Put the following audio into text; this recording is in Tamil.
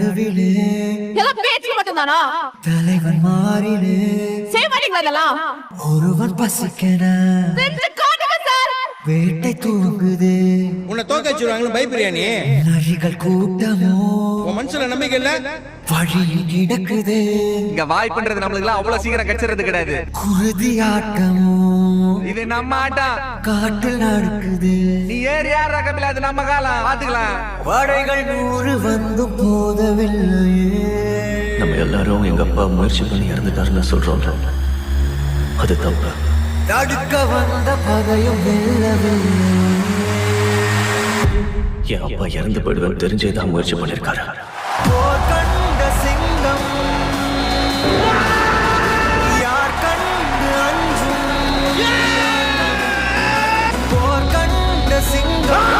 நடுவிலே பேச்சு மட்டும்தானா? தலைவன் மாறினே செய்ய மாட்டீங்களா இதெல்லாம்? ஒருவன் பசிக்கன வேட்டை தூங்குது. உன்னை தோக்க வச்சிருவாங்கன்னு பயப்படுறியா நீ? நரிகள் கூட்டமோ உன் மனசுல நம்பிக்கை இல்ல? வழியில் கிடக்குது. இங்க வாய்ப்புன்றது நம்மளுக்கு எல்லாம் அவ்வளவு சீக்கிரம் கிடைச்சிறது கிடையாது. குருதி ஆட்டமோ இது நம்ம ஆட்டம். காட்டில் நடக்குது. நீ ஏறி யார் ரகமில்ல, அது நம்ம காலம் பாத்துக்கலாம். படைகள் 100 வந்து போதவில்லையே. நம்ம எல்லாரும் எங்க அப்பா முயற்சி பண்ணி இறந்துட்டாருன்னு சொல்றோம். அது தப்பு. தடுக்க வந்த பகையும் வெல்லவில்லை. என் அப்பா இறந்து போயிடுவேன் தெரிஞ்சேதான் முயற்சி பண்ணிருக்காரு. போர் கண்ட சிங்கம் யார் கண்டு அஞ்சும். போர் கண்ட சிங்கம்